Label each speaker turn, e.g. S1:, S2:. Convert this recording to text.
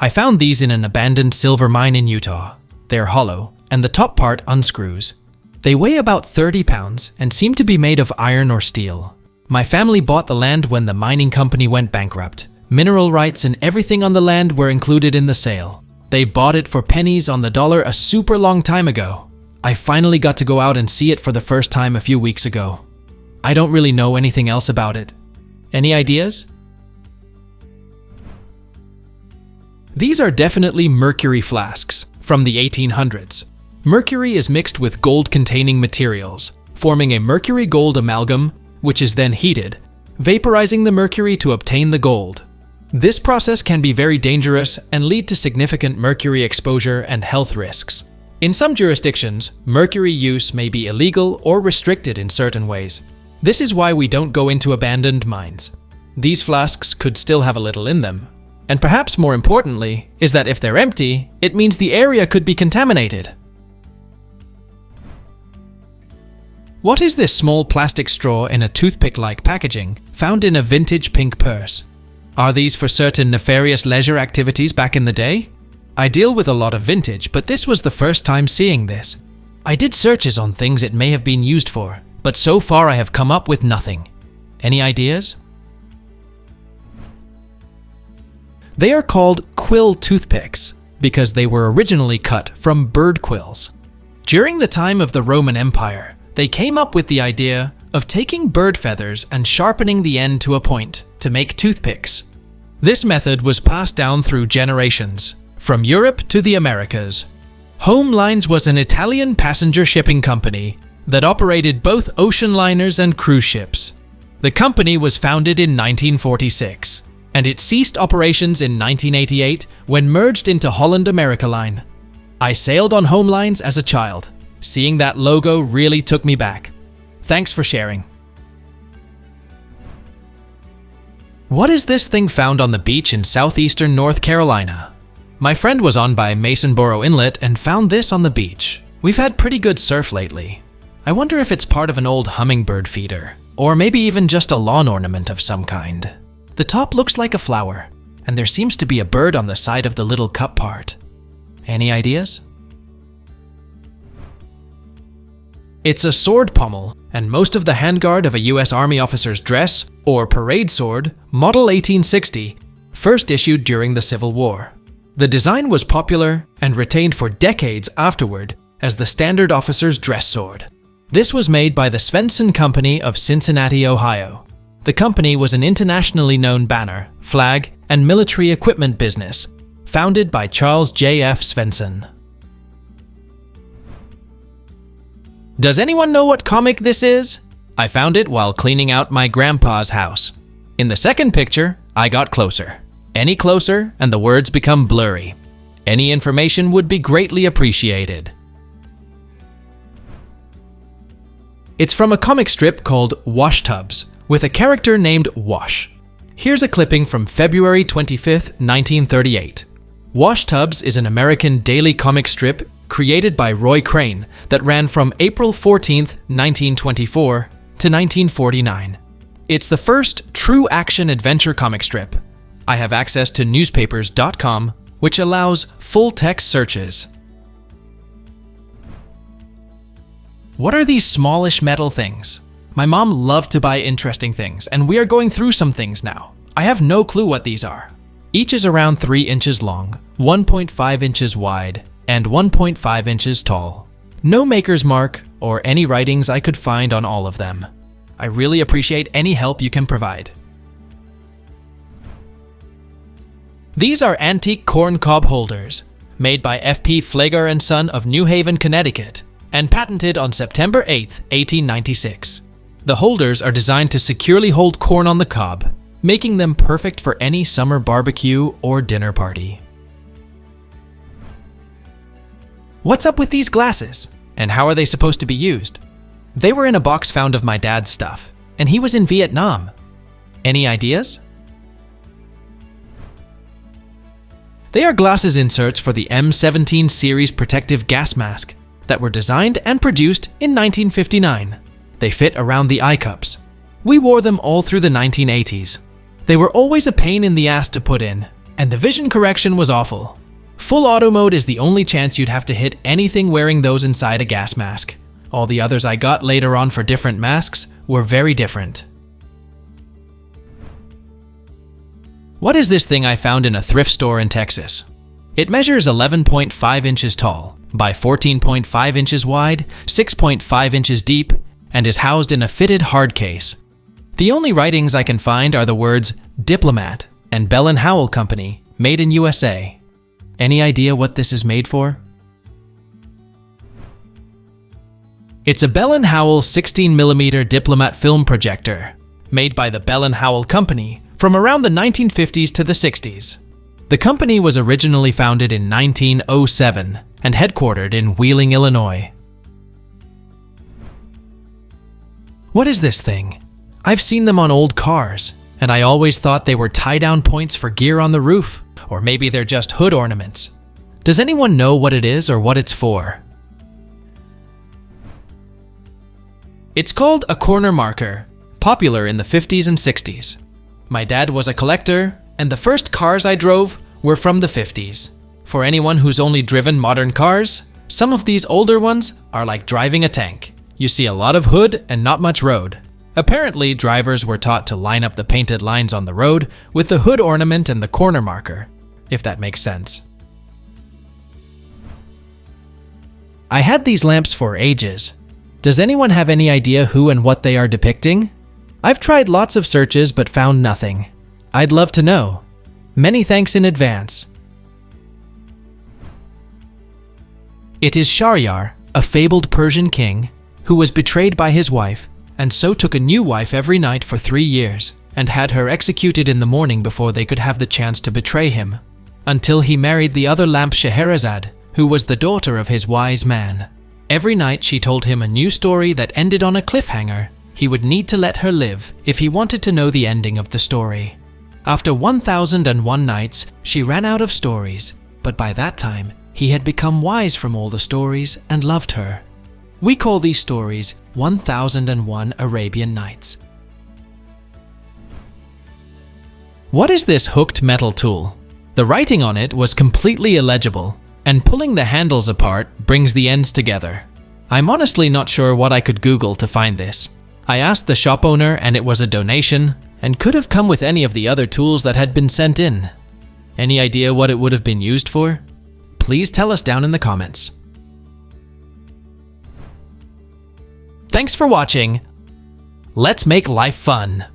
S1: I found these in an abandoned silver mine in Utah. They are hollow, and the top part unscrews. They weigh about 30 pounds and seem to be made of iron or steel. My family bought the land when the mining company went bankrupt. Mineral rights and everything on the land were included in the sale. They bought it for pennies on the dollar a super long time ago. I finally got to go out and see it for the first time a few weeks ago. I don't really know anything else about it. Any ideas? These are definitely mercury flasks from the 1800s. Mercury is mixed with gold-containing materials, forming a mercury-gold amalgam, which is then heated, vaporizing the mercury to obtain the gold. This process can be very dangerous and lead to significant mercury exposure and health risks. In some jurisdictions, mercury use may be illegal or restricted in certain ways. This is why we don't go into abandoned mines. These flasks could still have a little in them. And perhaps more importantly, is that if they're empty, it means the area could be contaminated. What is this small plastic straw in a toothpick-like packaging, found in a vintage pink purse? Are these for certain nefarious leisure activities back in the day? I deal with a lot of vintage, but this was the first time seeing this. I did searches on things it may have been used for, but so far I have come up with nothing. Any ideas? They are called quill toothpicks because they were originally cut from bird quills. During the time of the Roman Empire, they came up with the idea of taking bird feathers and sharpening the end to a point to make toothpicks. This method was passed down through generations, from Europe to the Americas. Home Lines was an Italian passenger shipping company that operated both ocean liners and cruise ships. The company was founded in 1946. And it ceased operations in 1988 when merged into Holland America Line. I sailed on Home Lines as a child. Seeing that logo really took me back. Thanks for sharing. What is this thing found on the beach in southeastern North Carolina? My friend was on by Masonboro Inlet and found this on the beach. We've had pretty good surf lately. I wonder if it's part of an old hummingbird feeder, or maybe even just a lawn ornament of some kind. The top looks like a flower, and there seems to be a bird on the side of the little cup part. Any ideas? It's a sword pommel, and most of the handguard of a US Army officer's dress, or parade sword, model 1860, first issued during the Civil War. The design was popular and retained for decades afterward as the standard officer's dress sword. This was made by the Svensson Company of Cincinnati, Ohio. The company was an internationally known banner, flag, and military equipment business, founded by Charles J. F. Svensson. Does anyone know what comic this is? I found it while cleaning out my grandpa's house. In the second picture, I got closer. Any closer, and the words become blurry. Any information would be greatly appreciated. It's from a comic strip called Wash Tubs, with a character named Wash. Here's a clipping from February 25th, 1938. Wash Tubs is an American daily comic strip created by Roy Crane that ran from April 14th, 1924 to 1949. It's the first true action adventure comic strip. I have access to newspapers.com, which allows full-text searches. What are these smallish metal things? My mom loved to buy interesting things, and we are going through some things now. I have no clue what these are. Each is around 3 inches long, 1.5 inches wide, and 1.5 inches tall. No maker's mark or any writings I could find on all of them. I really appreciate any help you can provide. These are antique corn cob holders, made by F.P. Flager & Son of New Haven, Connecticut, and patented on September 8, 1896. The holders are designed to securely hold corn on the cob, making them perfect for any summer barbecue or dinner party. What's up with these glasses? And how are they supposed to be used? They were in a box found of my dad's stuff, and he was in Vietnam. Any ideas? They are glasses inserts for the M17 series protective gas mask that were designed and produced in 1959. They fit around the eye cups. We wore them all through the 1980s. They were always a pain in the ass to put in, and the vision correction was awful. Full auto mode is the only chance you'd have to hit anything wearing those inside a gas mask. All the others I got later on for different masks were very different. What is this thing I found in a thrift store in Texas? It measures 11.5 inches tall by 14.5 inches wide, 6.5 inches deep, and is housed in a fitted hard case. The only writings I can find are the words Diplomat and Bell & Howell Company, made in USA. Any idea what this is made for? It's a Bell & Howell 16mm Diplomat film projector, made by the Bell & Howell Company from around the 1950s to the 60s. The company was originally founded in 1907 and headquartered in Wheeling, Illinois. What is this thing? I've seen them on old cars, and I always thought they were tie-down points for gear on the roof, or maybe they're just hood ornaments. Does anyone know what it is or what it's for? It's called a corner marker, popular in the 50s and 60s. My dad was a collector, and the first cars I drove were from the 50s. For anyone who's only driven modern cars, some of these older ones are like driving a tank. You see a lot of hood and not much road. Apparently, drivers were taught to line up the painted lines on the road with the hood ornament and the corner marker, if that makes sense. I had these lamps for ages. Does anyone have any idea who and what they are depicting? I've tried lots of searches but found nothing. I'd love to know. Many thanks in advance. It is Shahryar, a fabled Persian king, who was betrayed by his wife, and so took a new wife every night for 3 years, and had her executed in the morning before they could have the chance to betray him, until he married the other lamp Scheherazade, who was the daughter of his wise man. Every night she told him a new story that ended on a cliffhanger. He would need to let her live if he wanted to know the ending of the story. After 1001 nights, she ran out of stories, but by that time, he had become wise from all the stories and loved her. We call these stories 1001 Arabian Nights. What is this hooked metal tool? The writing on it was completely illegible, and pulling the handles apart brings the ends together. I'm honestly not sure what I could Google to find this. I asked the shop owner and it was a donation, and could have come with any of the other tools that had been sent in. Any idea what it would have been used for? Please tell us down in the comments. Thanks for watching. Let's make life fun.